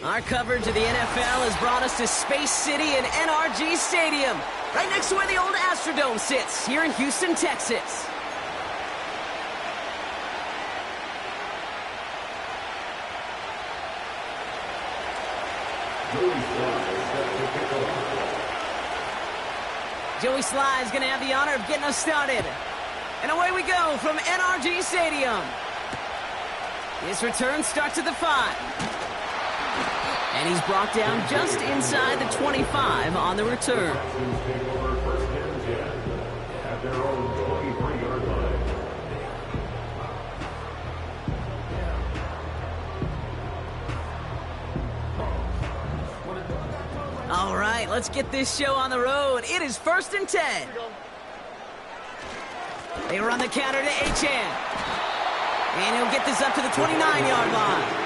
Our coverage of the NFL has brought us to Space City and NRG Stadium, right next to where the old Astrodome sits, here in Houston, Texas. Joey Sly is going to have the honor of getting us started. And away we go from NRG Stadium. His return starts at the 5. And he's brought down just inside the 25 on the return. All right, let's get this show on the road. It is 1st and 10. They run the counter to Achane. And he'll get this up to the 29-yard line.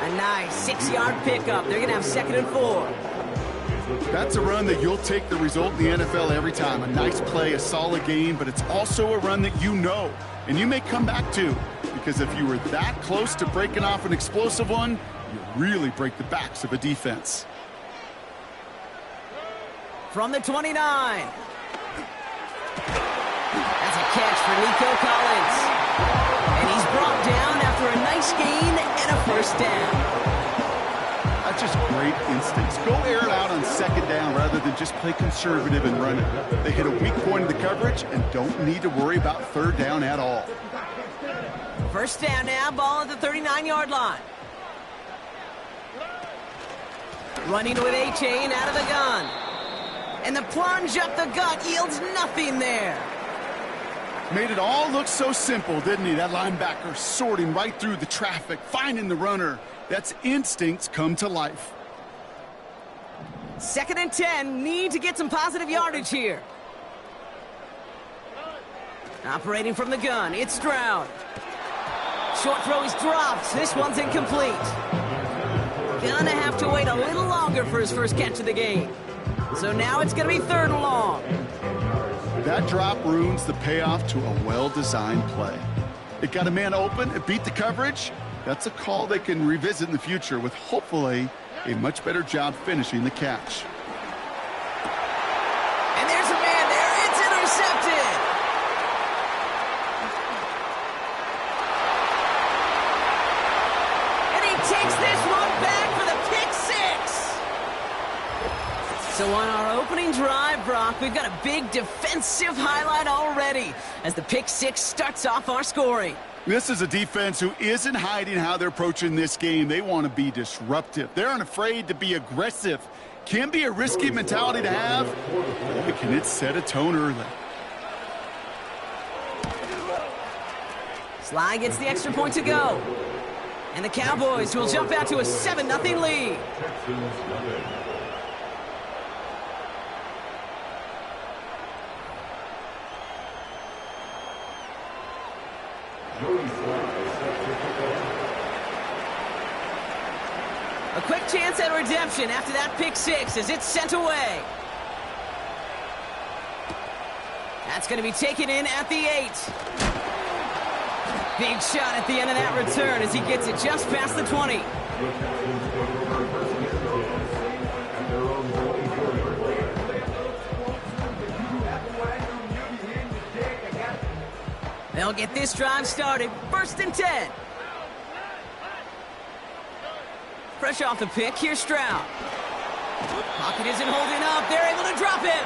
A nice 6-yard pickup. They're going to have 2nd and 4. That's a run that you'll take the result in the NFL every time. A nice play, a solid game, but it's also a run that you know, and you may come back to. Because if you were that close to breaking off an explosive one, you really break the backs of a defense. From the 29. That's a catch for Nico Collins. And he's brought down after a nice gain and a 1st down. That's just great instincts. Go air it out on 2nd down rather than just play conservative and run it. They hit a weak point of the coverage and don't need to worry about 3rd down at all. 1st down now, ball at the 39-yard line. Running with Achane out of the gun. And the plunge up the gut yields nothing there. Made it all look so simple, didn't he? That linebacker sorting right through the traffic, finding the runner. That's instincts come to life. 2nd and 10, need to get some positive yardage here. Operating from the gun, it's Stroud. Short throw is dropped. This one's incomplete. Gonna have to wait a little longer for his first catch of the game. So now it's going to be 3rd and long. That drop ruins the payoff to a well-designed play. It got a man open, it beat the coverage. That's a call they can revisit in the future with hopefully a much better job finishing the catch. And there's a man there. It's intercepted. And he takes this one back for the pick 6. So on our opening drive, Brock, we've got a big defensive highlight already as the pick 6 starts off our scoring. This is a defense who isn't hiding how they're approaching this game. They want to be disruptive. They aren't afraid to be aggressive. Can be a risky mentality to have, but can it set a tone early? Sly gets the extra point to go. And the Cowboys will jump out to a 7-0 lead. A quick chance at redemption after that pick 6 as it's sent away. That's going to be taken in at the 8. Big shot at the end of that return as he gets it just past the 20. They'll get this drive started. 1st and 10. Fresh off the pick, here's Stroud. Pocket isn't holding up. They're able to drop him.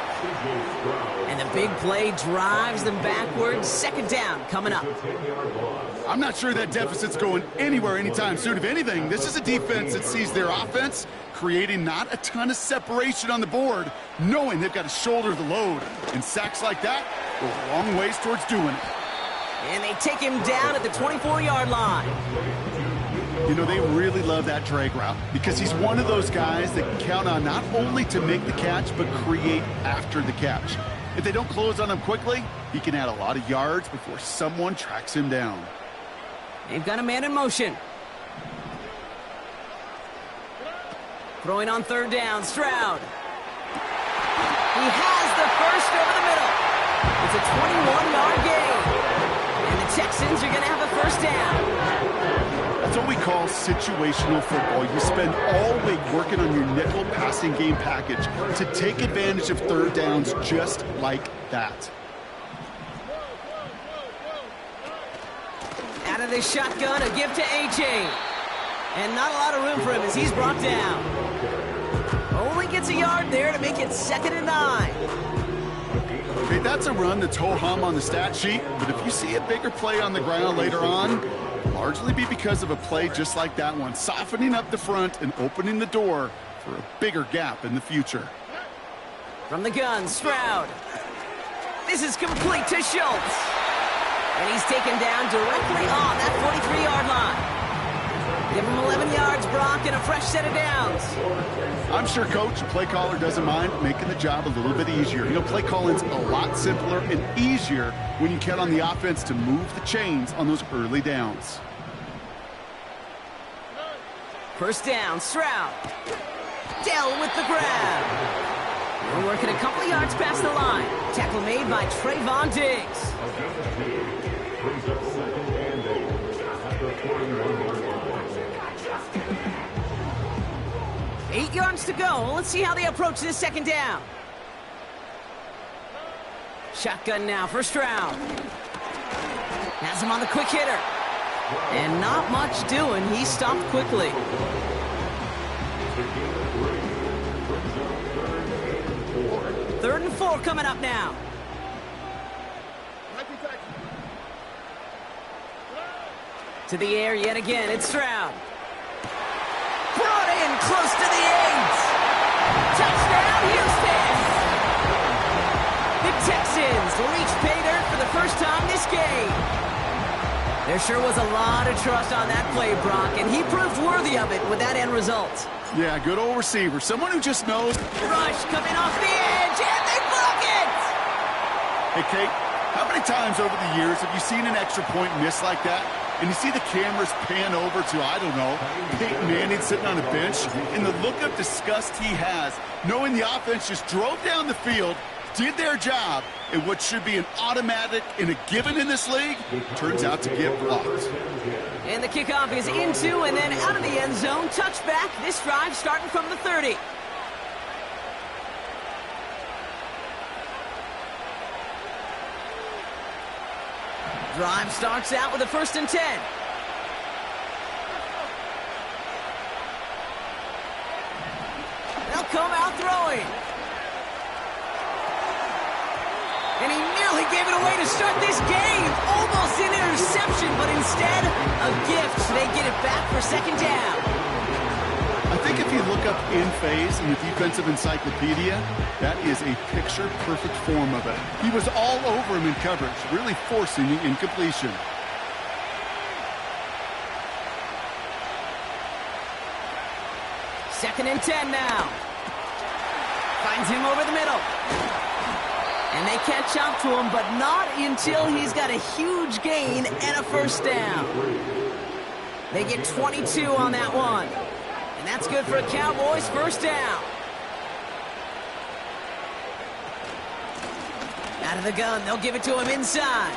And the big play drives them backwards. 2nd down coming up. I'm not sure that deficit's going anywhere anytime soon. If anything, this is a defense that sees their offense creating not a ton of separation on the board, knowing they've got to shoulder the load. And sacks like that go a long ways towards doing it. And they take him down at the 24-yard line. You know, they really love that drag route because he's one of those guys that can count on not only to make the catch, but create after the catch. If they don't close on him quickly, he can add a lot of yards before someone tracks him down. They've got a man in motion. Throwing on 3rd down, Stroud. He has the first over the middle. It's a 21-yard gain. And the Texans are going to have a 1st down. It's what we call situational football. You spend all week working on your nickel passing game package to take advantage of third downs just like that. Out of the shotgun, a give to A.J. And not a lot of room for him as he's brought down. Only gets a yard there to make it 2nd and 9. Okay, that's a run that's ho-hum on the stat sheet, but if you see a bigger play on the ground later on, largely be because of a play just like that one, softening up the front and opening the door for a bigger gap in the future. From the gun, Stroud. This is complete to Schultz. And he's taken down directly on that 43-yard line. Give him 11 yards, Brock, and a fresh set of downs. I'm sure Coach, the play caller, doesn't mind making the job a little bit easier. You know, play calling's a lot simpler and easier when you count on the offense to move the chains on those early downs. First down, Stroud. Dell with the grab. We're working a couple of yards past the line. Tackle made by Trayvon Diggs. 8 yards to go. Let's see how they approach this 2nd down. Shotgun now for Stroud. Has him on the quick hitter. And not much doing. He stopped quickly. Third and 4 coming up now. To the air yet again. It's Stroud. Brought in close to the 8. Touchdown, Houston! The Texans reach pay dirt for the first time this game. There sure was a lot of trust on that play, Brock, and he proved worthy of it with that end result. Yeah, good old receiver. Someone who just knows. Rush coming off the edge, and they block it! Hey, Kate, how many times over the years have you seen an extra point miss like that? And you see the cameras pan over to, I don't know, Peyton Manning sitting on a bench, and the look of disgust he has, knowing the offense just drove down the field, did their job, and what should be an automatic and a given in this league turns out to get blocked. And the kickoff is into and then out of the end zone. Touchback. This drive starting from the 30. Drive starts out with a 1st and 10. They'll come out throwing. And he nearly gave it away to start this game. Almost an interception, but instead, a gift. They get it back for 2nd down. I think if you look up in phase in the defensive encyclopedia, that is a picture-perfect form of it. He was all over him in coverage, really forcing the incompletion. Second and 10 now. Finds him over the middle. And they catch up to him, but not until he's got a huge gain and a 1st down. They get 22 on that one. And that's good for a Cowboys 1st down. Out of the gun, they'll give it to him inside.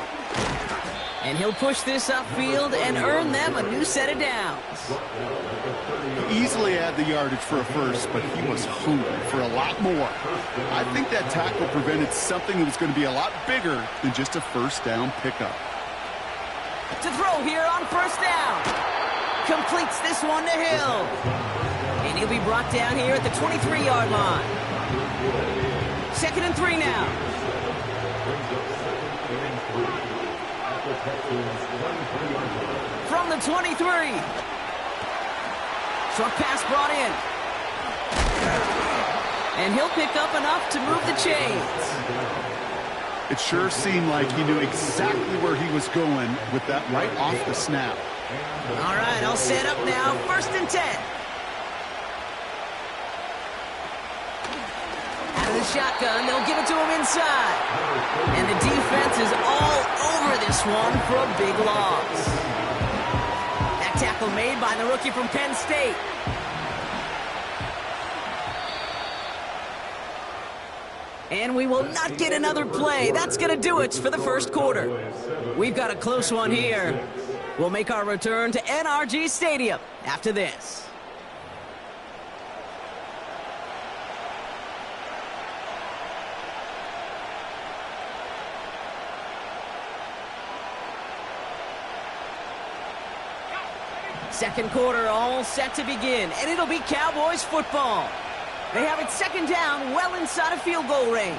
And he'll push this upfield and earn them a new set of downs. He easily had the yardage for a first, but he was hungry for a lot more. I think that tackle prevented something that was going to be a lot bigger than just a 1st down pickup. To throw here on 1st down. Completes this one to Hill. And he'll be brought down here at the 23-yard line. 2nd and 3 now. From the 23. Short pass brought in. And he'll pick up enough to move the chains. It sure seemed like he knew exactly where he was going with that right off the snap. All right, I'll set up now. 1st and 10. Out of the shotgun, they'll give it to him inside. And the defense is all over this one for a big loss. That tackle made by the rookie from Penn State. And we will not get another play. That's going to do it for the 1st quarter. We've got a close one here. We'll make our return to NRG Stadium after this. Second quarter all set to begin, and it'll be Cowboys football. They have it second down, well inside of field goal range.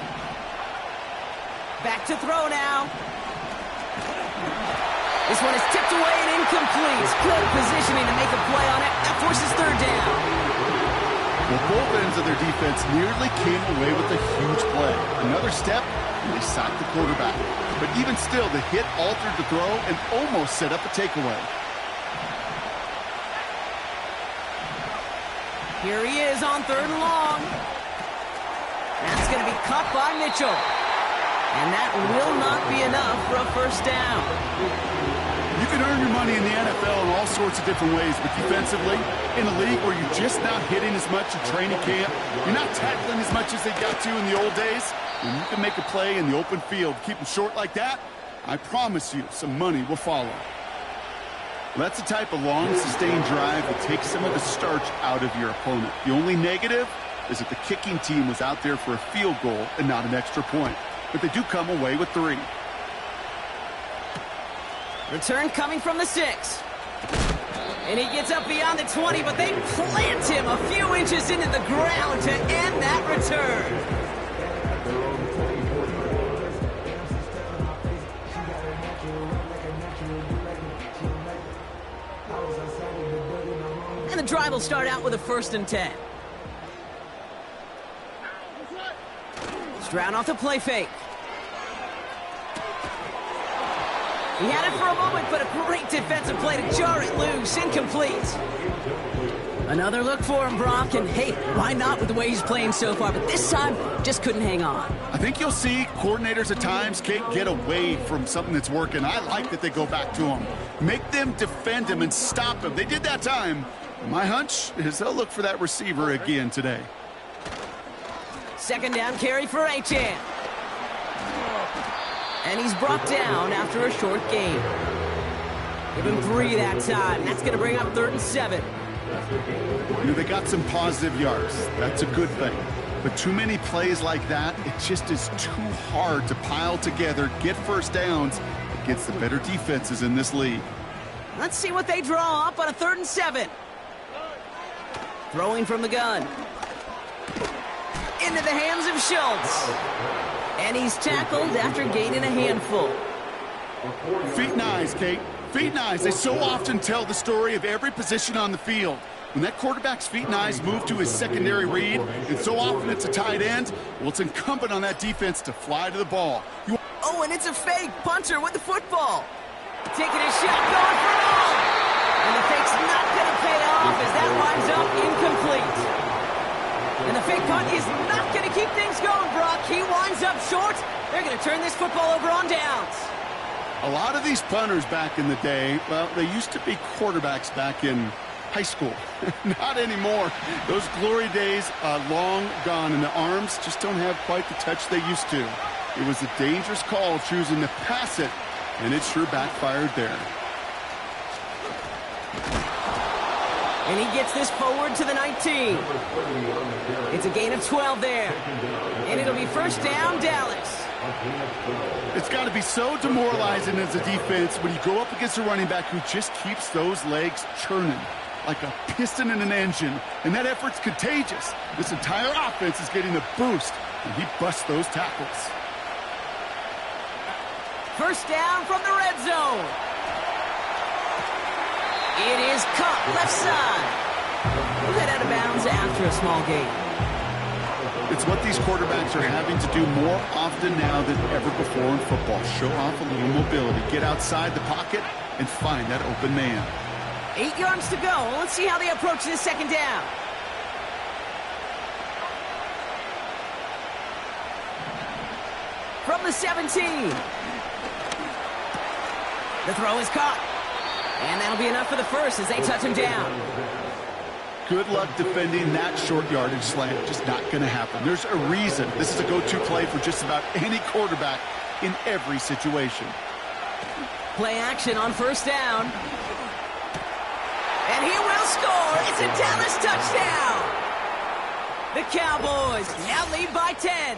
Back to throw now. This one is tipped away and incomplete. Good positioning to make a play on it. That forces third down. Well, both ends of their defense nearly came away with a huge play. Another step, and they sacked the quarterback. But even still, the hit altered the throw and almost set up a takeaway. Here he is on third and long. That's going to be caught by Mitchell. And that will not be enough for a first down. You can earn your money in the NFL in all sorts of different ways, but defensively, in a league where you're just not hitting as much at training camp, you're not tackling as much as they got to in the old days, when you can make a play in the open field, keep them short like that, I promise you some money will follow. That's the type of long, sustained drive that takes some of the starch out of your opponent. The only negative is that the kicking team was out there for a field goal and not an extra point. But they do come away with 3. Return coming from the 6. And he gets up beyond the 20, but they plant him a few inches into the ground to end that return. And the drive will start out with a 1st and 10. Stroud off the play fake. He had it for a moment, but a great defensive play to jar it loose. Incomplete. Another look for him, Brock, and hey, why not with the way he's playing so far? But this time, just couldn't hang on. I think you'll see coordinators at times can't get away from something that's working. I like that they go back to him. Make them defend him and stop him. They did that time. My hunch is they'll look for that receiver again today. Second down carry for Achane. And he's brought down after a short gain. Give him 3 that time. That's going to bring up 3rd and 7. You know, they got some positive yards. That's a good thing. But too many plays like that, it just is too hard to pile together, get first downs against the better defenses in this league. Let's see what they draw up on a 3rd and 7. Throwing from the gun. Into the hands of Schultz. And he's tackled after gaining a handful. Feet and eyes, Kate. Feet and eyes. They so often tell the story of every position on the field. When that quarterback's feet and eyes move to his secondary read, and so often it's a tight end, well, it's incumbent on that defense to fly to the ball. Oh, and it's a fake. Punter with the football. Taking a shot, going for it all. And the fake's not going to pay off as that winds up incomplete. And the fake punt is not going to keep things going, Brock. He winds up short. They're going to turn this football over on downs. A lot of these punters back in the day, well, they used to be quarterbacks back in high school. Not anymore. Those glory days are long gone, and the arms just don't have quite the touch they used to. It was a dangerous call choosing to pass it, and it sure backfired there. And he gets this forward to the 19. It's a gain of 12 there. And it'll be first down, Dallas. It's got to be so demoralizing as a defense when you go up against a running back who just keeps those legs churning like a piston in an engine. And that effort's contagious. This entire offense is getting a boost, and he busts those tackles. First down from the red zone. It is caught left side. Head out of bounds after a small gain. It's what these quarterbacks are having to do more often now than ever before in football. Show off a little mobility. Get outside the pocket and find that open man. 8 yards to go. Let's see how they approach this second down. From the 17. The throw is caught. And that'll be enough for the first as they touch him down. Good luck defending that short yardage slant. Just not going to happen. There's a reason this is a go-to play for just about any quarterback in every situation. Play action on first down. And he will score. It's a Dallas touchdown. The Cowboys now lead by 10.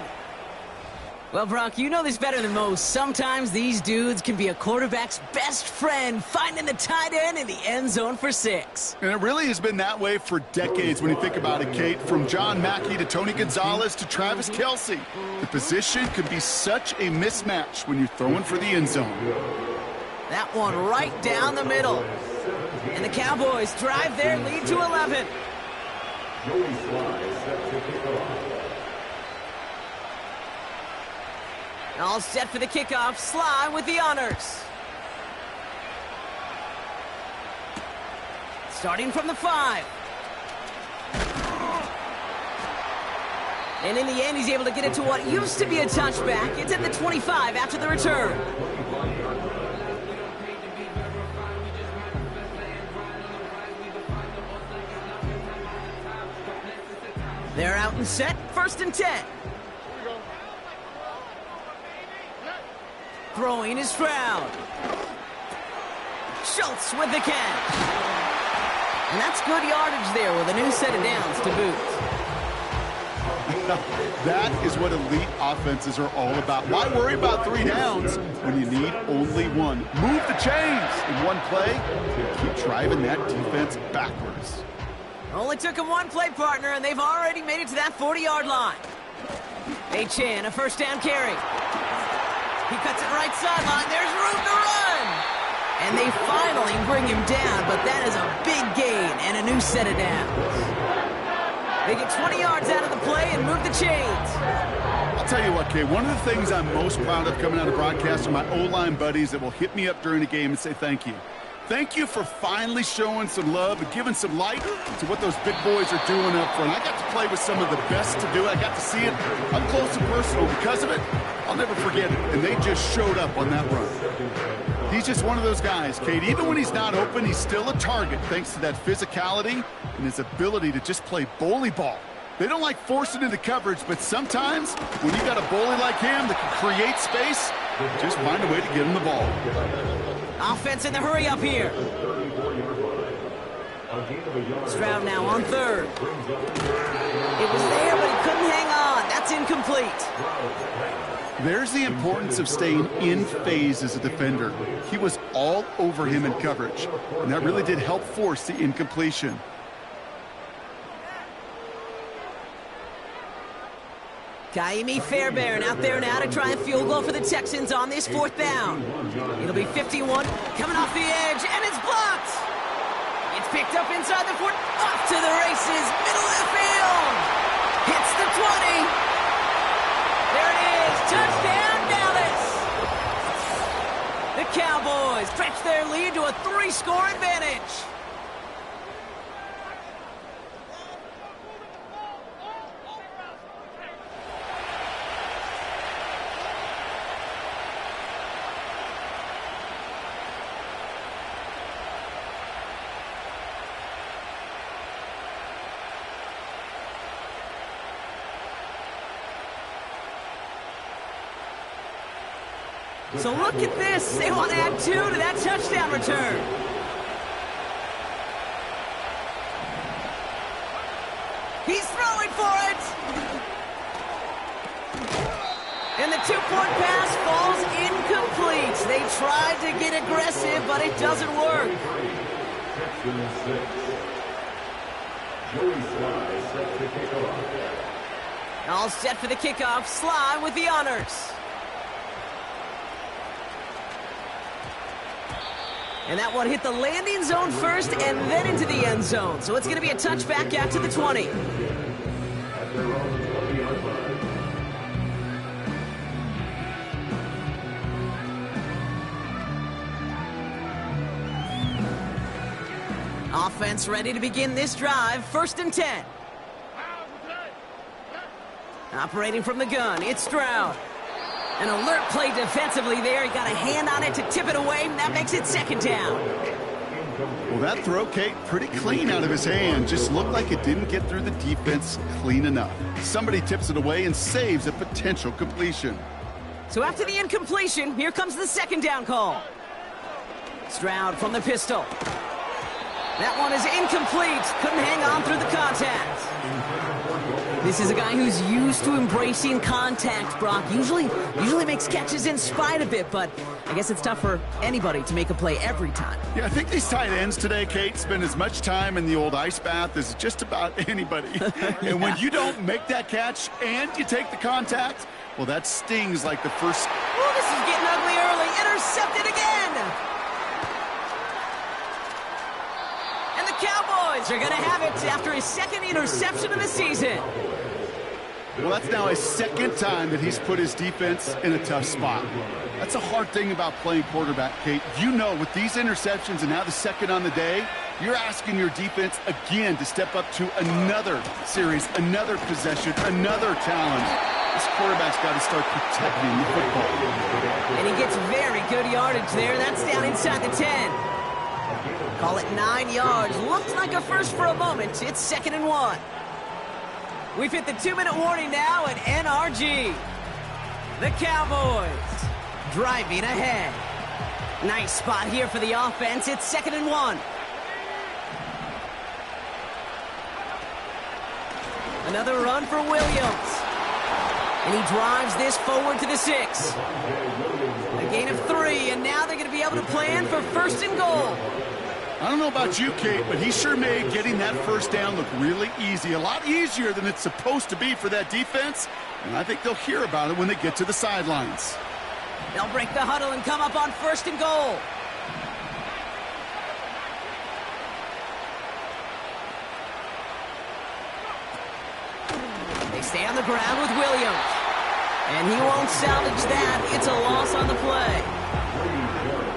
Well, Brock, you know this better than most. Sometimes these dudes can be a quarterback's best friend, finding the tight end in the end zone for 6. And it really has been that way for decades when you think about it, Kate. From John Mackey to Tony Gonzalez to Travis Kelce. The position can be such a mismatch when you're throwing for the end zone. That one right down the middle. And the Cowboys drive their lead to 11. All set for the kickoff. Sly with the honors. Starting from the 5. And in the end, he's able to get it to what used to be a touchback. It's at the 25 after the return. They're out and set. First and 10. Throwing is Stroud. Schultz with the catch. And that's good yardage there with a new set of downs to boot. That is what elite offenses are all about. Why worry about 3 downs when you need only 1? Move the chains in one play and keep driving that defense backwards. Only took him 1 play, partner, and they've already made it to that 40-yard line. Chan, a first down carry. He cuts it right sideline. There's room to run. And they finally bring him down, but that is a big gain and a new set of downs. They get 20 yards out of the play and move the chains. I'll tell you what, Kay, one of the things I'm most proud of coming out of broadcast are my O-line buddies that will hit me up during the game and say thank you. Thank you for finally showing some love and giving some light to what those big boys are doing up front. I got to play with some of the best to do it. I got to see it up close and personal. Because of it, I'll never forget it. And they just showed up on that run. He's just one of those guys, Kate. Even when he's not open, he's still a target thanks to that physicality and his ability to just play bully ball. They don't like forcing into coverage, but sometimes when you got a bully like him that can create space, just find a way to get him the ball. Offense in the hurry up here. Stroud now on 3rd. It was there, but he couldn't hang on. That's incomplete. There's the importance of staying in phase as a defender. He was all over him in coverage, and that really did help force the incompletion. Kaimi Fairbairn out there now to try a field goal for the Texans on this 4th down. It'll be 51, coming off the edge, and it's blocked. It's picked up inside the 4, off to the races, middle of the field. Hits the 20. There it is, touchdown Dallas. The Cowboys stretch their lead to a 3-score advantage. So look at this. They want to add 2 to that touchdown return. He's throwing for it. And the 2-point pass falls incomplete. They tried to get aggressive, but it doesn't work. All set for the kickoff. Sly with the honors. And that one hit the landing zone first and then into the end zone. So it's going to be a touchback out to the 20. Offense ready to begin this drive. 1st and 10. Operating from the gun, it's Stroud. An alert play defensively there. He got a hand on it to tip it away, and that makes it 2nd down. Well, that throw, Kate, pretty clean out of his hand. Just looked like it didn't get through the defense clean enough. Somebody tips it away and saves a potential completion. So after the incompletion, here comes the 2nd down call. Stroud from the pistol. That one is incomplete. Couldn't hang on through the contact. This is a guy who's used to embracing contact, Brock. Usually makes catches in spite of it, but I guess it's tough for anybody to make a play every time. Yeah, I think these tight ends today, Kate, spend as much time in the old ice bath as just about anybody. Yeah. And when you don't make that catch and you take the contact, well, that stings like the first. Oh, this is getting ugly early. Intercepted again. And the Cowboys are going to have it after his second interception of the season. Well, that's now his second time that he's put his defense in a tough spot. That's a hard thing about playing quarterback, Kate. You know, with these interceptions and now the second on the day, you're asking your defense again to step up to another series, another possession, another challenge. This quarterback's got to start protecting the football. And he gets very good yardage there. That's down inside the 10. Call it 9 yards. Looked like a first for a moment. It's 2nd and 1. We've hit the 2-minute warning now at NRG. The Cowboys driving ahead. Nice spot here for the offense. It's 2nd and 1. Another run for Williams. And he drives this forward to the 6. A gain of 3, and now they're going to be able to plan for 1st and goal. I don't know about you, Kate, but he sure made getting that first down look really easy. A lot easier than it's supposed to be for that defense. And I think they'll hear about it when they get to the sidelines. They'll break the huddle and come up on 1st and goal. They stay on the ground with Williams. And he won't salvage that. It's a loss on the play.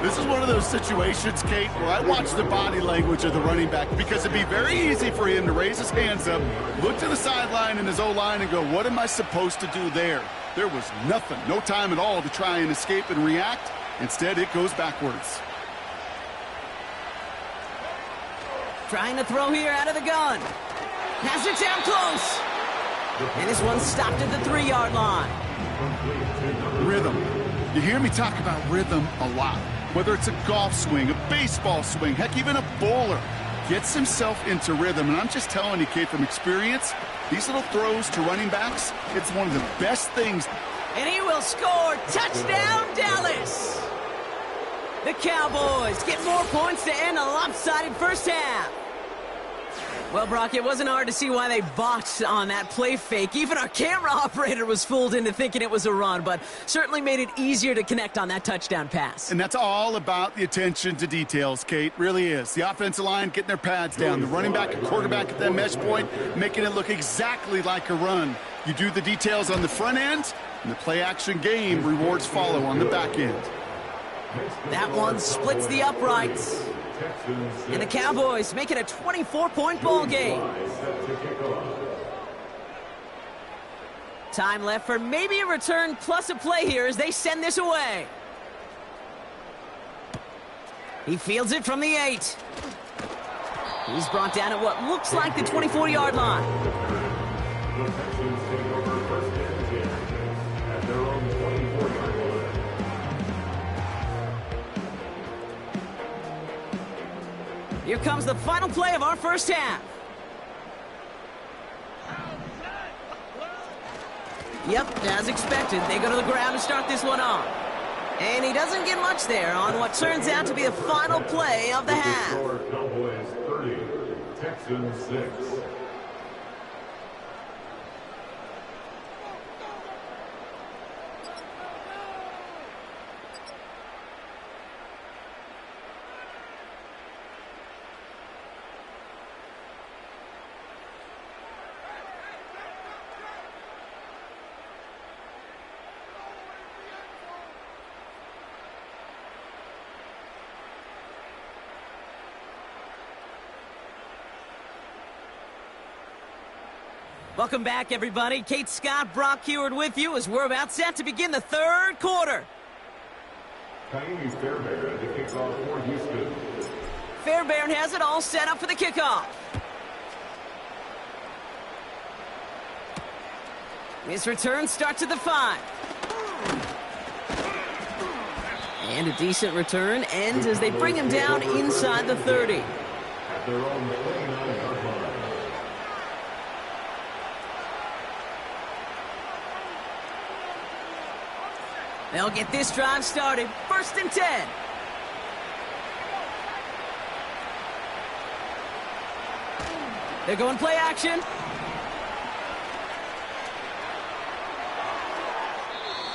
This is one of those situations, Kate, where I watch the body language of the running back because it'd be very easy for him to raise his hands up, look to the sideline in his O-line and go, what am I supposed to do there? There was nothing, no time at all to try and escape and react. Instead, it goes backwards. Trying to throw here out of the gun. Has it down close. And this one's stopped at the 3-yard line. Rhythm. You hear me talk about rhythm a lot. Whether it's a golf swing, a baseball swing, heck, even a bowler gets himself into rhythm. And I'm just telling you, Kate, from experience, these little throws to running backs, it's one of the best things. And he will score. Touchdown, Dallas. The Cowboys get more points to end a lopsided first half. Well, Brock, it wasn't hard to see why they botched on that play fake. Even our camera operator was fooled into thinking it was a run, but certainly made it easier to connect on that touchdown pass. And that's all about the attention to details, Kate. Really is. The offensive line getting their pads down. The running back and quarterback at that mesh point, making it look exactly like a run. You do the details on the front end, and the play-action game rewards follow on the back end. That one splits the uprights. And the Cowboys make it a 24-point ball game. Time left for maybe a return plus a play here as they send this away. He fields it from the 8. He's brought down at what looks like the 24-yard line. Here comes the final play of our first half. Yep, as expected, they go to the ground to start this one off. And he doesn't get much there on what turns out to be the final play of the half. Cowboys 30, Texans 6. Welcome back, everybody. Kate Scott, Brock Heward with you as we're about set to begin the third quarter. Coyotes Fairbairn to kickoff for Houston. Fairbairn has it all set up for the kickoff. His return starts at the 5. And a decent return ends as they bring him down inside the 30. At their own 29-yard line. They'll get this drive started. 1st and 10. They're going play action.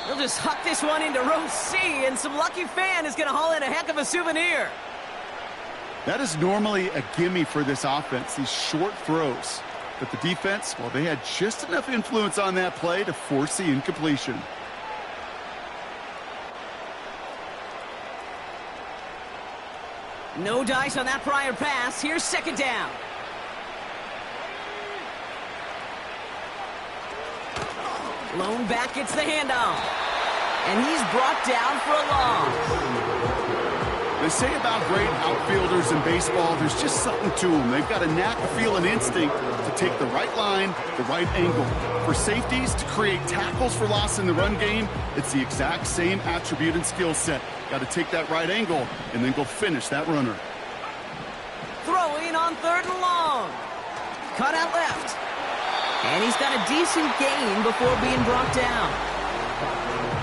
They'll just huck this one into row C, and some lucky fan is going to haul in a heck of a souvenir. That is normally a gimme for this offense, these short throws. But the defense, well, they had just enough influence on that play to force the incompletion. No dice on that prior pass. Here's 2nd down. Lone back gets the handoff. And he's brought down for a loss. They say about great outfielders in baseball, there's just something to them. They've got a knack, a feel, an instinct to take the right line, the right angle. For safeties, to create tackles for loss in the run game, it's the exact same attribute and skill set. Got to take that right angle and then go finish that runner. Throwing on 3rd and long. Cut out left. And he's got a decent gain before being brought down.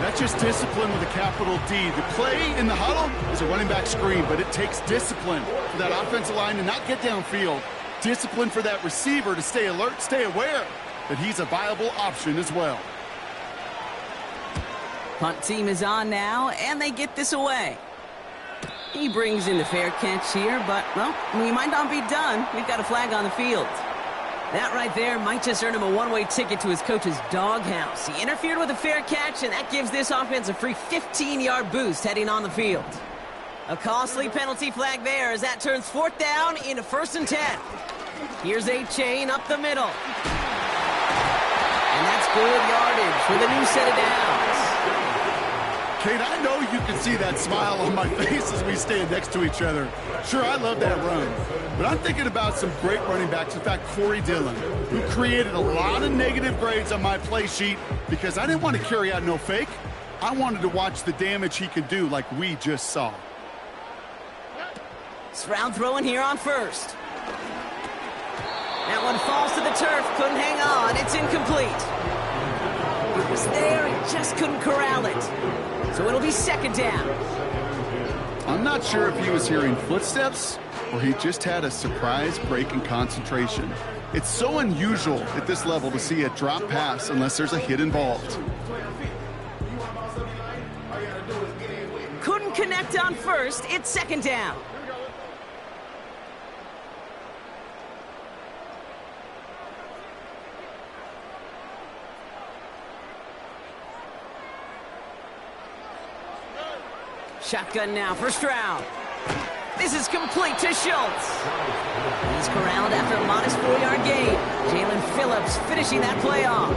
That's just discipline with a capital D. The play in the huddle is a running back screen, but it takes discipline for that offensive line to not get downfield. Discipline for that receiver to stay alert, stay aware that he's a viable option as well. Punt team is on now, and they get this away. He brings in the fair catch here, but, well, we might not be done. We've got a flag on the field. That right there might just earn him a one-way ticket to his coach's doghouse. He interfered with a fair catch, and that gives this offense a free 15-yard boost heading on the field. A costly penalty flag there as that turns 4th down into 1st and 10. Here's a chain up the middle. And that's good yardage for the new set of downs. Kate, I know you can see that smile on my face as we stand next to each other. Sure, I love that run. But I'm thinking about some great running backs. In fact, Corey Dillon, who created a lot of negative grades on my play sheet because I didn't want to carry out no fake. I wanted to watch the damage he could do like we just saw. Stroud throwing here on 1st. That one falls to the turf. Couldn't hang on. It's incomplete. It was there. He just couldn't corral it. So it'll be 2nd down. I'm not sure if he was hearing footsteps or he just had a surprise break in concentration. It's so unusual at this level to see a drop pass unless there's a hit involved. Couldn't connect on 1st. It's 2nd down. Shotgun now for Stroud. This is complete to Schultz. He's corralled after a modest 4-yard gain. Jalen Phillips finishing that play off.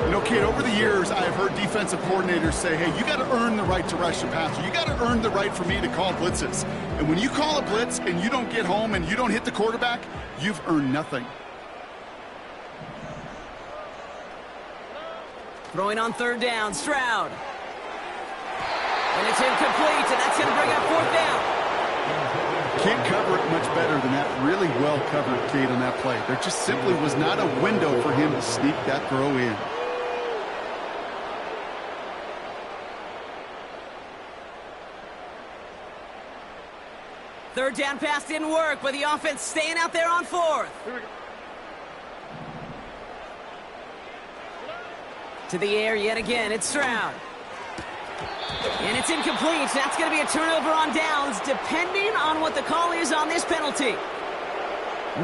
You know, kid, over the years, I have heard defensive coordinators say, hey, you got to earn the right to rush the passer. You got to earn the right for me to call blitzes. And when you call a blitz and you don't get home and you don't hit the quarterback, you've earned nothing. Throwing on 3rd down, Stroud. And it's incomplete, and that's going to bring up 4th down. Can't cover it much better than that really well-covered Kate on that play. There just simply was not a window for him to sneak that throw in. Third down pass didn't work, but the offense staying out there on 4th. To the air yet again, it's Stroud. And it's incomplete. That's going to be a turnover on downs, depending on what the call is on this penalty.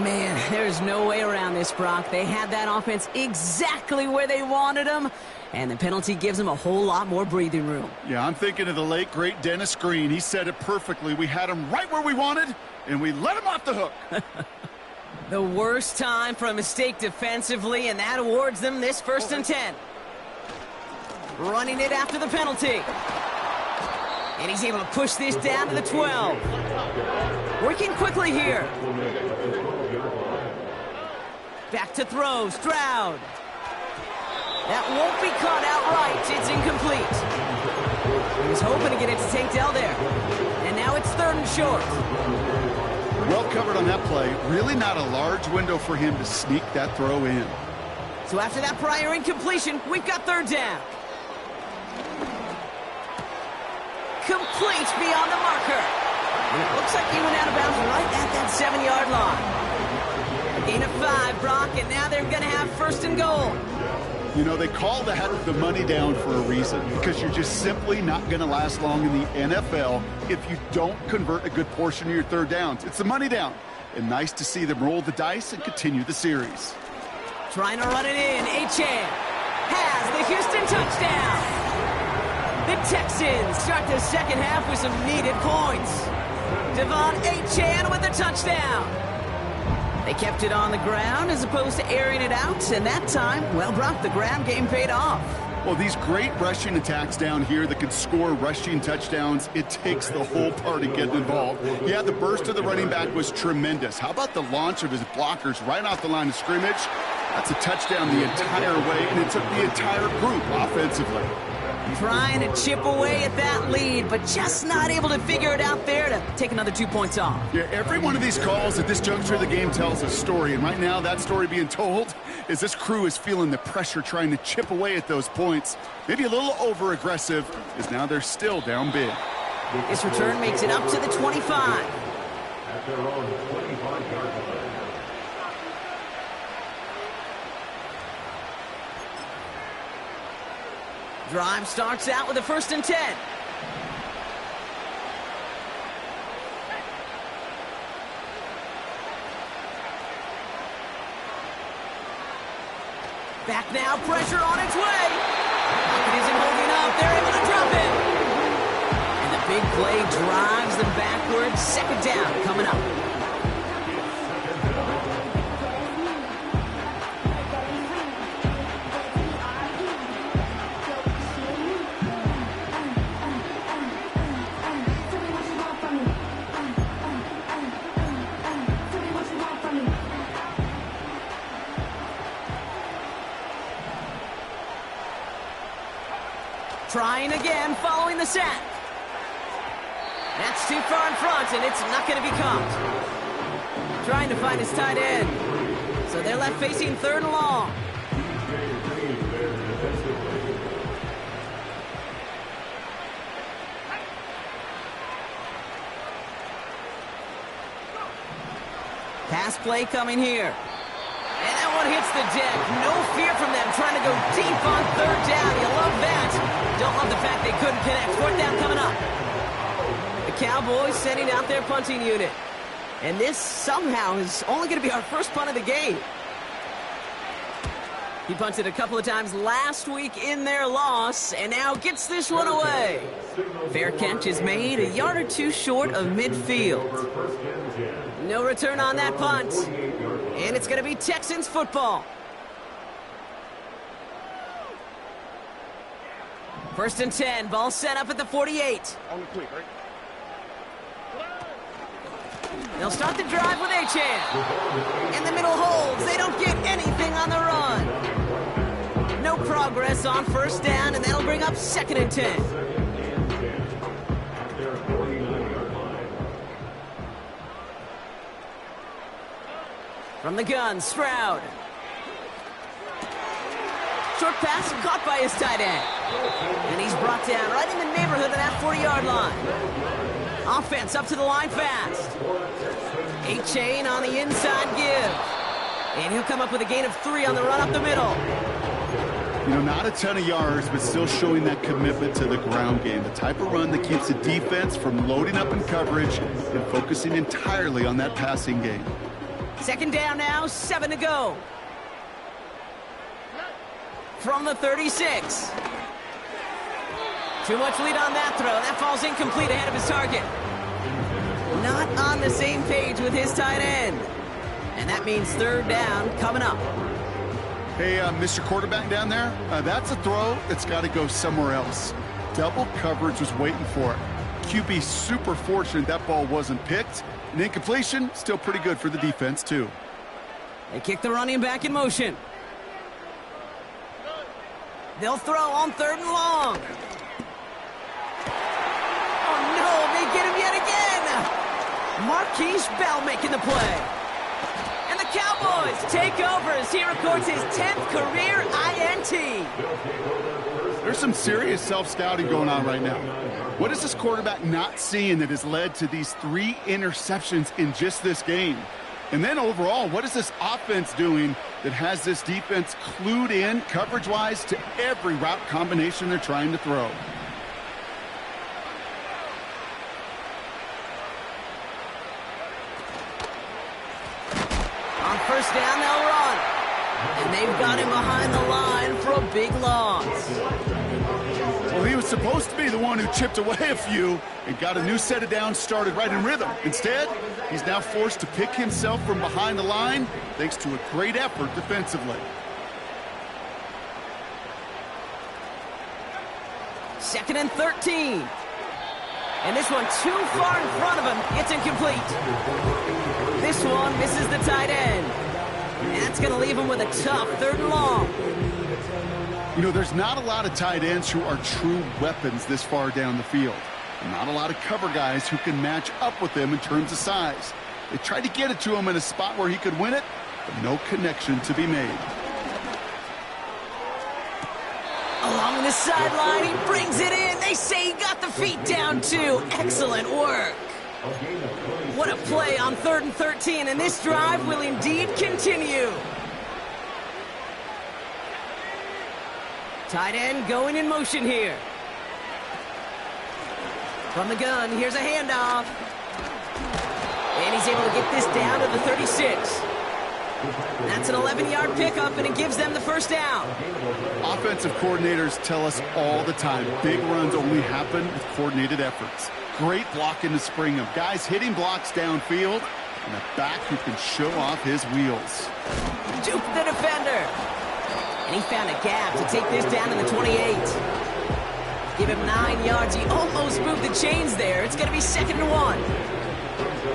Man, there's no way around this, Brock. They had that offense exactly where they wanted them, and the penalty gives them a whole lot more breathing room. Yeah, I'm thinking of the late, great Dennis Green. He said it perfectly. We had him right where we wanted, and we let him off the hook. The worst time for a mistake defensively, and that awards them this 1st and 10. Running it after the penalty. And he's able to push this down to the 12. Working quickly here. Back to throw, Stroud. That won't be caught outright. It's incomplete. He was hoping to get it to Tank Dell there. And now it's 3rd and short. Well covered on that play. Really not a large window for him to sneak that throw in. So after that prior incompletion, we've got 3rd down. Complete beyond the marker. And it looks like he went out of bounds right at that 7-yard line. A gain of 5, Brock, and now they're going to have 1st and goal. You know, they call that the money down for a reason, because you're just simply not going to last long in the NFL if you don't convert a good portion of your 3rd downs. It's the money down. And nice to see them roll the dice and continue the series. Trying to run it in. Achane has the Houston touchdown. The Texans start the 2nd half with some needed points. Devon Achane with the touchdown. They kept it on the ground as opposed to airing it out, and that time, well, Brock, the ground game paid off. Well, these great rushing attacks down here that can score rushing touchdowns, it takes the whole party getting involved. Yeah, the burst of the running back was tremendous. How about the launch of his blockers right off the line of scrimmage? That's a touchdown the entire way, and it took the entire group offensively. Trying to chip away at that lead, but just not able to figure it out there to take another 2 points off. Yeah, every one of these calls at this juncture of the game tells a story, and right now that story being told is this crew is feeling the pressure trying to chip away at those points. Maybe a little over-aggressive, as now they're still down big. This return makes it up to the 25. At their own 25-yard line. Drive starts out with a 1st and 10. Back now, pressure on its way. Pocket isn't holding up. They're able to drop it. And the big play drives them backwards. 2nd down coming up. Trying again, following the sack. That's too far in front, and it's not going to be caught. Trying to find his tight end. So they're left facing 3rd and long. Pass play coming here. And that one hits the deck. No fear from them trying to go deep on 3rd down. You love that. Don't love the fact they couldn't connect. 4th down coming up. The Cowboys sending out their punting unit. And this somehow is only going to be our 1st punt of the game. He punted a couple of times last week in their loss, and now gets this one away. Fair catch is made, a yard or 2 short of midfield. No return on that punt. And it's going to be Texans football. 1st and 10, ball set up at the 48. On the quick, right? They'll start the drive with Achane. In the middle holds. They don't get anything on the run. No progress on 1st down, and that'll bring up 2nd and 10. From the gun, Stroud. Short pass caught by his tight end. And he's brought down right in the neighborhood of that 40-yard line. Offense up to the line fast. Achane on the inside give. And he'll come up with a gain of 3 on the run up the middle. You know, not a ton of yards, but still showing that commitment to the ground game. The type of run that keeps the defense from loading up in coverage and focusing entirely on that passing game. 2nd down now, 7 to go. From the 36. Too much lead on that throw. That falls incomplete ahead of his target. Not on the same page with his tight end. And that means 3rd down coming up. Hey, Mr. Quarterback down there, that's a throw that's got to go somewhere else. Double coverage was waiting for it. QB super fortunate that ball wasn't picked. And incompletion, still pretty good for the defense, too. They kick the running back in motion. They'll throw on 3rd and long. get him yet again. Marquise Bell making the play. And the Cowboys take over as he records his 10th career INT. There's some serious self-scouting going on right now. What is this quarterback not seeing that has led to these 3 interceptions in just this game? And then overall, what is this offense doing that has this defense clued in coverage-wise to every route combination they're trying to throw? On first down, they'll run. And they've got him behind the line for a big loss. Well, he was supposed to be the one who chipped away a few and got a new set of downs started right in rhythm. Instead, he's now forced to pick himself from behind the line thanks to a great effort defensively. Second and 13. And this one too far in front of him. It's incomplete. This one misses the tight end. And that's going to leave him with a tough 3rd and long. You know, there's not a lot of tight ends who are true weapons this far down the field. Not a lot of cover guys who can match up with him in terms of size. They tried to get it to him in a spot where he could win it, but no connection to be made. Along the sideline, he brings it in. They say he got the feet down too. Excellent work. What a play on 3rd and 13, and this drive will indeed continue. Tight end going in motion here. From the gun, here's a handoff. And he's able to get this down to the 36. That's an 11-yard pickup, and it gives them the first down. Offensive coordinators tell us all the time, big runs only happen with coordinated efforts. Great blocking to spring them. Guys hitting blocks downfield, and a back who can show off his wheels. Juke the defender. And he found a gap to take this down to the 28. Give him 9 yards. He almost moved the chains there. It's going to be 2nd and 1.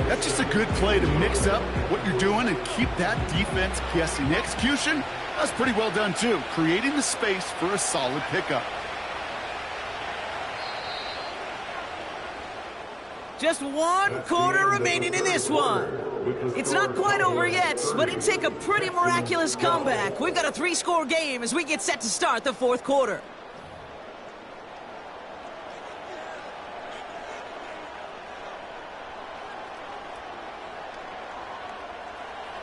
That's just a good play to mix up what you're doing and keep that defense guessing. The execution, that's pretty well done too, creating the space for a solid pickup. Just 1 quarter remaining in this one. It's not quite over yet, but it'd take a pretty miraculous comeback. We've got a 3-score game as we get set to start the 4th quarter.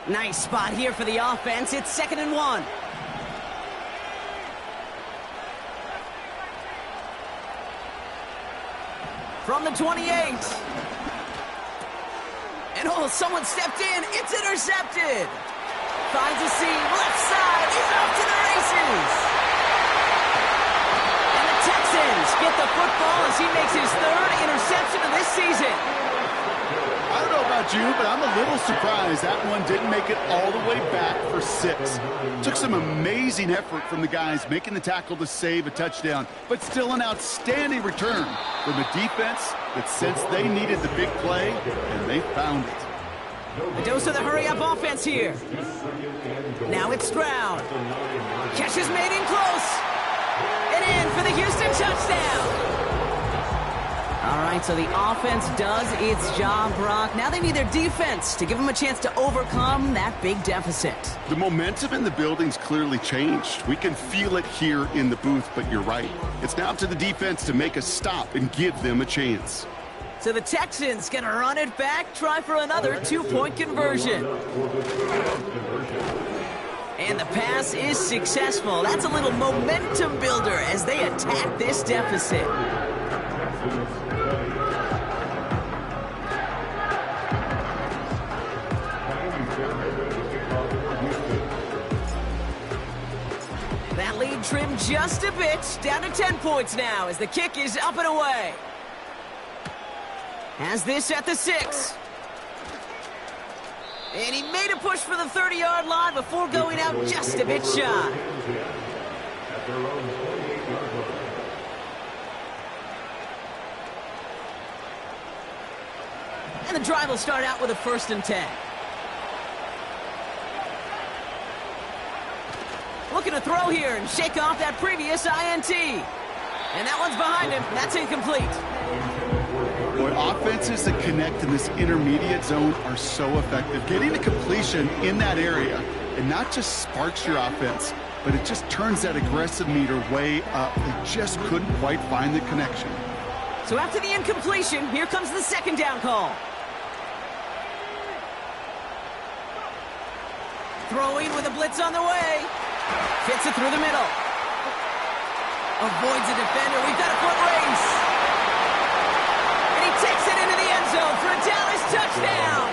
Nice spot here for the offense. It's 2nd and 1. From the 28. And oh, someone stepped in. It's intercepted. Finds a seam. Left side. He's off to the races. And the Texans get the football as he makes his 3rd interception of this season. I don't know about you, but I'm a little surprised that one didn't make it all the way back for 6. Took some amazing effort from the guys making the tackle to save a touchdown, but still an outstanding return from a defense that sensed they needed the big play, and they found it. A dose of the hurry-up offense here. Now it's Stroud. Catch is made in close. And in for the Houston touchdown. All right, so the offense does its job, Brock. Now they need their defense to give them a chance to overcome that big deficit. The momentum in the building's clearly changed. We can feel it here in the booth, but you're right. It's now up to the defense to make a stop and give them a chance. So the Texans gonna run it back, try for another 2-point conversion. And the pass is successful. That's a little momentum builder as they attack this deficit. That lead trimmed just a bit, down to 10 points now as the kick is up and away. Has this at the 6. And he made a push for the 30-yard line before going out just a bit shy. And the drive will start out with a 1st and 10. Looking to throw here and shake off that previous INT. And that one's behind him. That's incomplete. Boy, Offenses that connect in this intermediate zone are so effective. Getting a completion in that area, it not just sparks your offense, but it just turns that aggressive meter way up. They just couldn't quite find the connection. So after the incompletion, here comes the second down call. Throwing with a blitz on the way. Fits it through the middle. Avoids a defender. We've got a foot race. And he takes it into the end zone for a Dallas touchdown.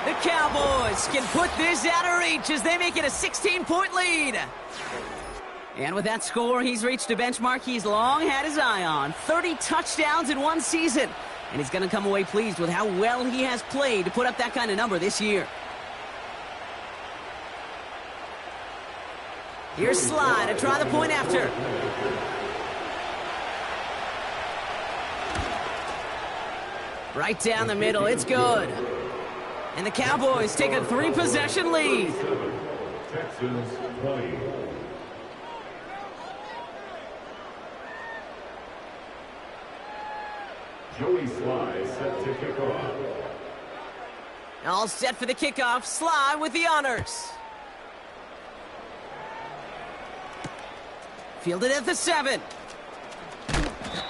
The Cowboys can put this out of reach as they make it a 16-point lead. And with that score, he's reached a benchmark he's long had his eye on. 30 touchdowns in one season. And he's going to come away pleased with how well he has played to put up that kind of number this year. Here's Sly to try the point after. Right down the middle, it's good. And the Cowboys take a 3-possession lead. Texans 20. Joey Sly set to kick off. All set for the kickoff. Sly with the honors. Fielded at the 7.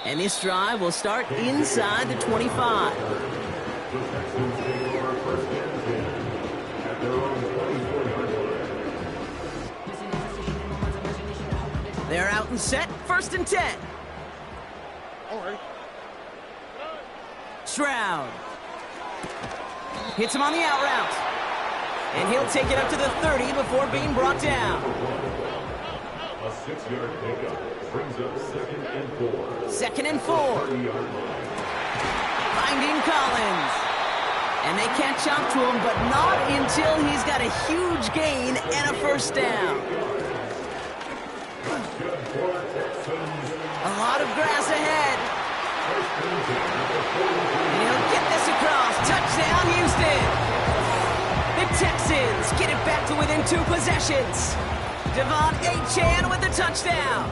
And this drive will start inside the 25. The Texans take over first and 10 at their own 24-yard line. They're out and set. First and 10. All right. Stroud. Hits him on the out route. And he'll take it up to the 30 before being brought down. A 6-yard pickup brings up 2nd and 4. 2nd and 4. 30-yard line. Finding Collins. And they catch up to him, but not until he's got a huge gain and a first down. A lot of grass ahead. And he'll get this across. Touchdown, Houston. The Texans get it back to within 2 possessions. Devon Achane with the touchdown.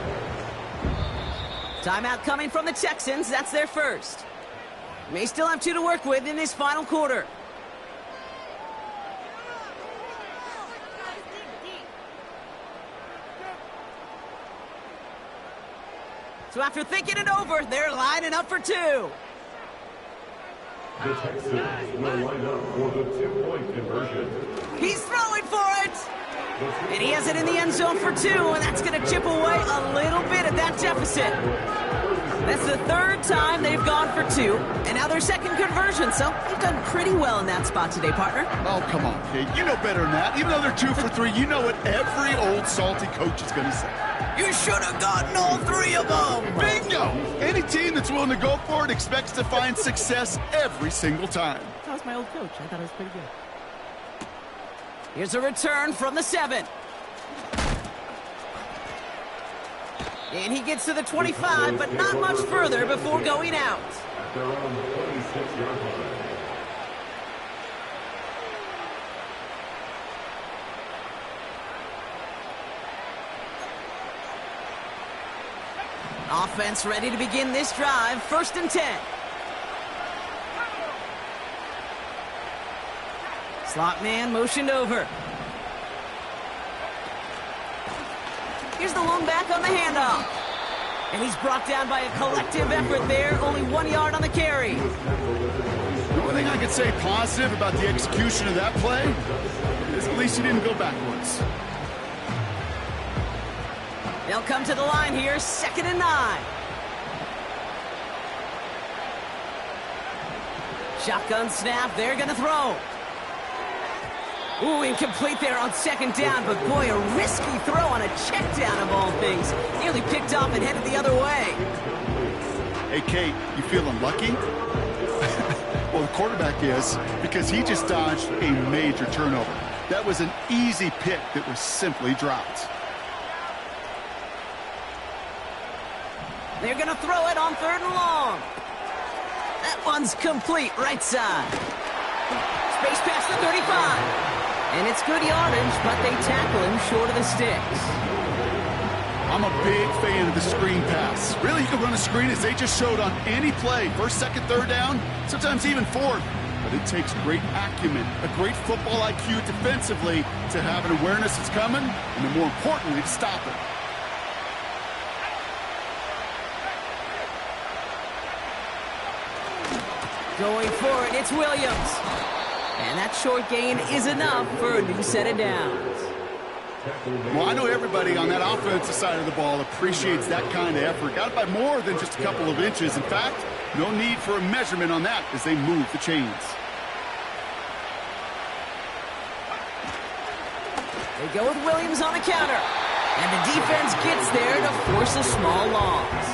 Timeout coming from the Texans. That's their first. May still have 2 to work with in this final quarter. So after thinking it over, they're lining up for 2. The Texans will line up for the 2-point conversion. He's throwing for it. And he has it in the end zone for 2, and that's going to chip away a little bit at that deficit. That's the 3rd time they've gone for 2, and now their 2nd conversion, so they've done pretty well in that spot today, partner. Oh, come on, kid. You know better than that. Even though they're 2 for 3, you know what every old salty coach is going to say. You should have gotten all 3 of them. Bingo! Any team that's willing to go for it expects to find success every single time. That was my old coach. I thought it was pretty good. Here's a return from the 7. And he gets to the 25, but not much further before going out. They're on the 26-yard line. Offense ready to begin this drive. 1st and 10. Slot man motioned over. Here's the lone back on the handoff. And he's brought down by a collective effort there. Only 1 yard on the carry. The only thing I could say positive about the execution of that play is at least he didn't go backwards. They'll come to the line here. 2nd and 9. Shotgun snap. They're going to throw. Ooh, incomplete there on 2nd down, but boy, a risky throw on a check down of all things. Nearly picked off and headed the other way. Hey, Kate, you feeling lucky? Well, the quarterback is, because he just dodged a major turnover. That was an easy pick that was simply dropped. They're going to throw it on 3rd and long. That one's complete, right side. Space past the 35. And it's good yardage, but they tackle him short of the sticks. I'm a big fan of the screen pass. Really, you can run a screen as they just showed on any play. First, second, third down, sometimes even fourth. But it takes great acumen, a great football IQ defensively to have an awareness it's coming, and then more importantly, to stop it. Going for it, it's Williams. And that short gain is enough for a new set of downs. Well, I know everybody on that offensive side of the ball appreciates that kind of effort. Got it by more than just a couple of inches. In fact, no need for a measurement on that as they move the chains. They go with Williams on a counter. And the defense gets there to force a small loss.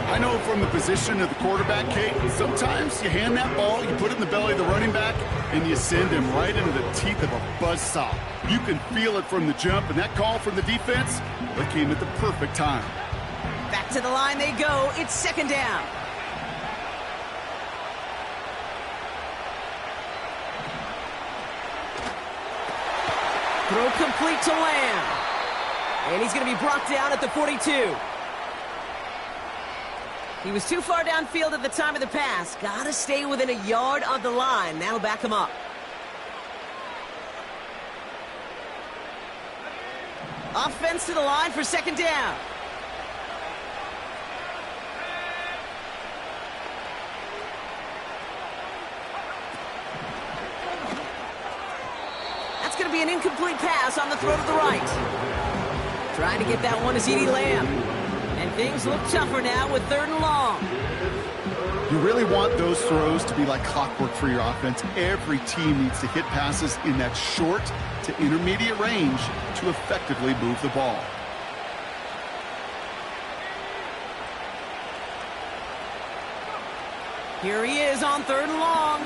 I know from the position of the quarterback, Kate, sometimes you hand that ball, you put it in the belly of the running back, and you send him right into the teeth of a buzzsaw. You can feel it from the jump, and that call from the defense, that came at the perfect time. Back to the line they go. It's second down. Throw complete to Lamb. And he's going to be brought down at the 42. He was too far downfield at the time of the pass. Got to stay within a yard of the line. That'll back him up. Offense to the line for second down. That's going to be an incomplete pass on the throw to the right. Trying to get that one is CeeDee Lamb. And things look tougher now with third and long. You really want those throws to be like clockwork for your offense. Every team needs to hit passes in that short to intermediate range to effectively move the ball. Here he is on third and long.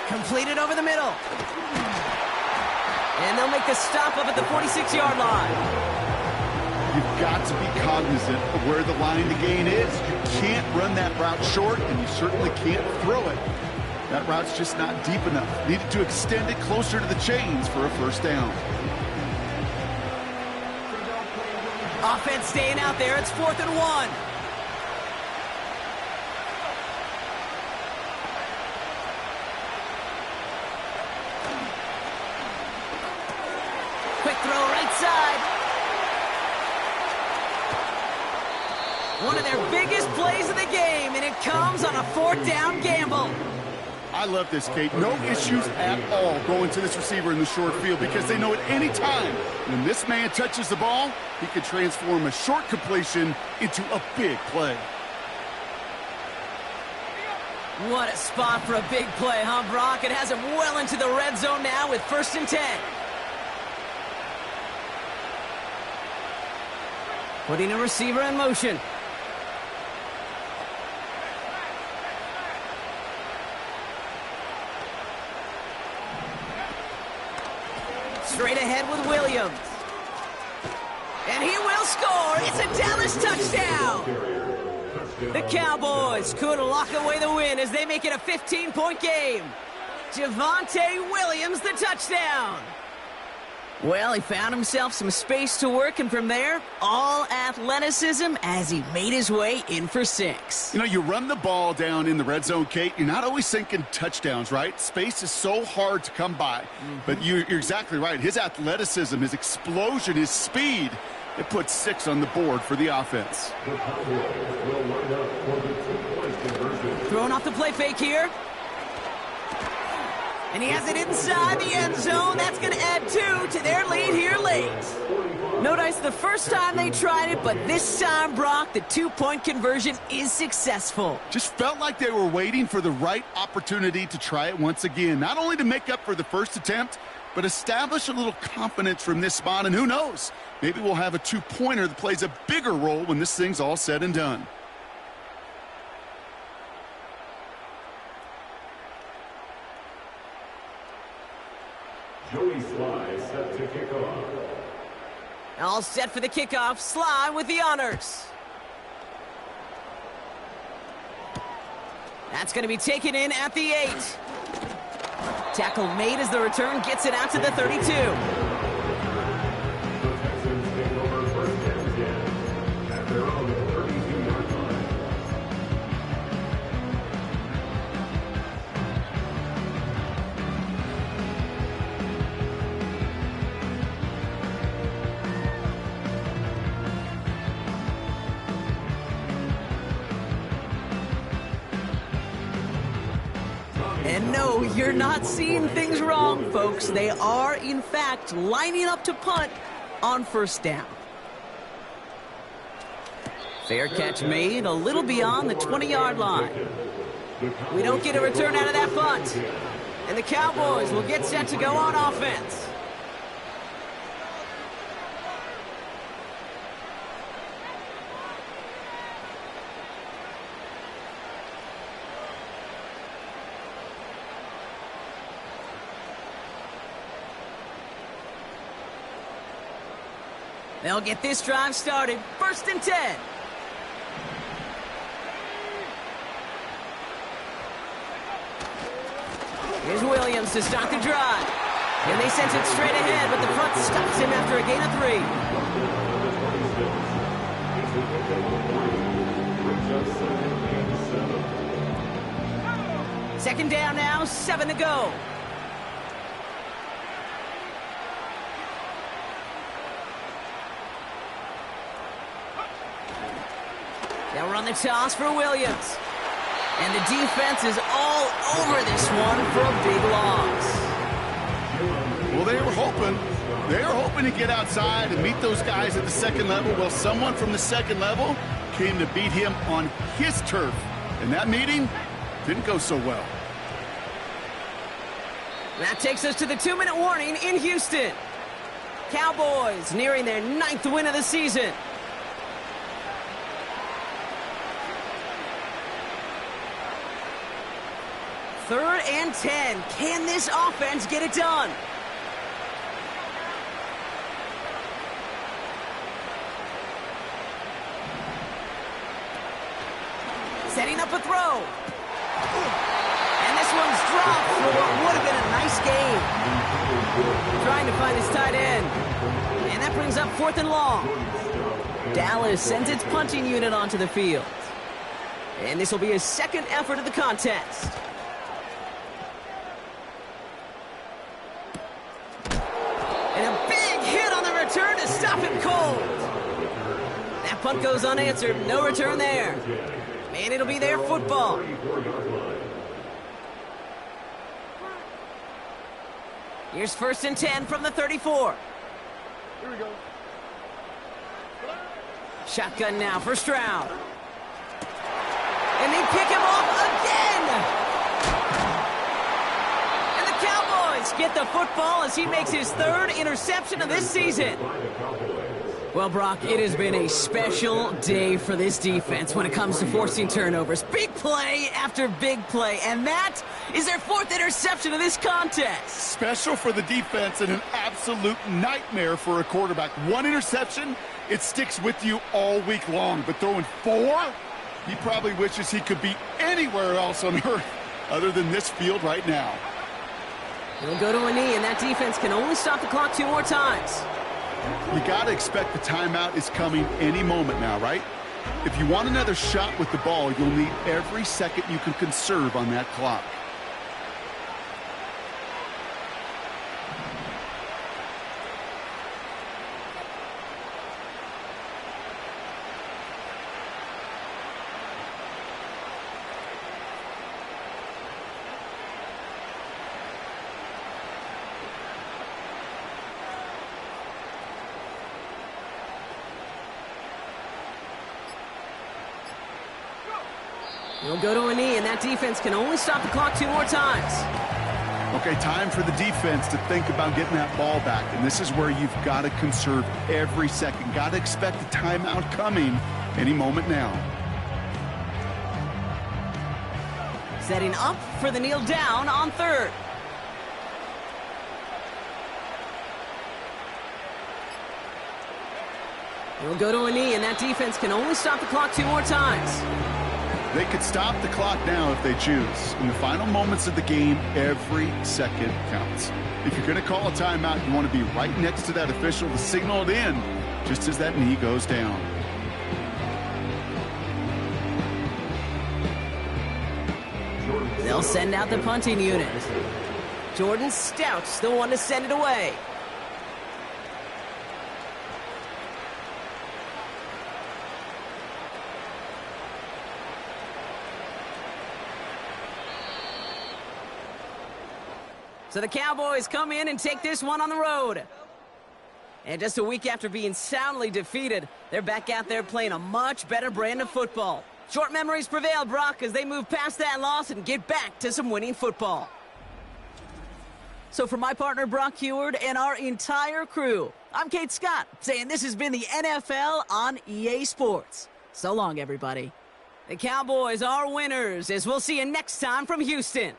Completed over the middle. And they'll make the stop up at the 46-yard line. You've got to be cognizant of where the line to gain is. You can't run that route short, and you certainly can't throw it. That route's just not deep enough. Needed to extend it closer to the chains for a first down. Offense staying out there. It's 4th and 1. Quick throw right side. One of their biggest plays of the game, and it comes on a 4th down gamble. I love this, Kate. No issues at all going to this receiver in the short field because they know at any time when this man touches the ball, he can transform a short completion into a big play. What a spot for a big play, huh, Brock? It has him well into the red zone now with 1st and 10. Putting a receiver in motion. Straight ahead with Williams. And he will score. It's a Dallas touchdown. The Cowboys could lock away the win as they make it a 15-point game. Javonte Williams, the touchdown. Well, he found himself some space to work, and from there, all athleticism as he made his way in for 6. You know, you run the ball down in the red zone, Kate, you're not always thinking touchdowns, right? Space is so hard to come by. But you're exactly right. His athleticism, his explosion, his speed, it puts 6 on the board for the offense. Throwing off the play fake here. And he has it inside the end zone. That's going to add 2 to their lead here late. No dice the first time they tried it, but this time, Brock, the 2-point conversion is successful. Just felt like they were waiting for the right opportunity to try it once again. Not only to make up for the first attempt, but establish a little confidence from this spot. And who knows, maybe we'll have a 2-pointer that plays a bigger role when this thing's all said and done. Joey Sly set to kick off. All set for the kickoff. Sly with the honors. That's going to be taken in at the 8. Tackle made as the return gets it out to the 32. The Texans take over And no, you're not seeing things wrong, folks. They are, in fact, lining up to punt on first down. Fair catch made a little beyond the 20-yard line. We don't get a return out of that punt. And the Cowboys will get set to go on offense. They'll get this drive started. 1st and 10. Here's Williams to start the drive. And they sent it straight ahead, but the front stops him after a gain of 3. Second down now, 7 to go. They'll run the toss for Williams. And the defense is all over this one for a big loss. Well, they were hoping to get outside and meet those guys at the second level. Well, someone from the second level came to beat him on his turf. And that meeting didn't go so well. That takes us to the 2-minute warning in Houston. Cowboys nearing their 9th win of the season. Third and 10. Can this offense get it done? Setting up a throw. And this one's dropped for what would have been a nice gain. Trying to find his tight end. And that brings up 4th and long. Dallas sends its punting unit onto the field. And this will be his second effort of the contest. And a big hit on the return to stop him cold. That punt goes unanswered. No return there. And it'll be their football. Here's 1st and 10 from the 34. Here we go. Shotgun now for Stroud. And they pick him off again. And the Cowboys get the football as he makes his 3rd interception of this season. Well, Brock, it has been a special day for this defense when it comes to forcing turnovers. Big play after big play, and that is their 4th interception of this contest. Special for the defense and an absolute nightmare for a quarterback. 1 interception, it sticks with you all week long. But throwing 4, he probably wishes he could be anywhere else on earth other than this field right now. He'll go to a knee, and that defense can only stop the clock 2 more times. You got to expect the timeout is coming any moment now, right? If you want another shot with the ball, you'll need every second you can conserve on that clock. He'll go to a knee, and that defense can only stop the clock 2 more times. Okay, time for the defense to think about getting that ball back, and this is where you've got to conserve every second. Got to expect the timeout coming any moment now. Setting up for the kneel down on 3rd. He'll go to a knee, and that defense can only stop the clock 2 more times. They could stop the clock now if they choose. In the final moments of the game, every second counts. If you're going to call a timeout, you want to be right next to that official to signal it in just as that knee goes down. They'll send out the punting unit. Jordan Stout's the one to send it away. So the Cowboys come in and take this one on the road. And just a week after being soundly defeated, they're back out there playing a much better brand of football. Short memories prevail, Brock, as they move past that loss and get back to some winning football. So for my partner, Brock Heward, and our entire crew, I'm Kate Scott, saying this has been the NFL on EA Sports. So long, everybody. The Cowboys are winners, as we'll see you next time from Houston.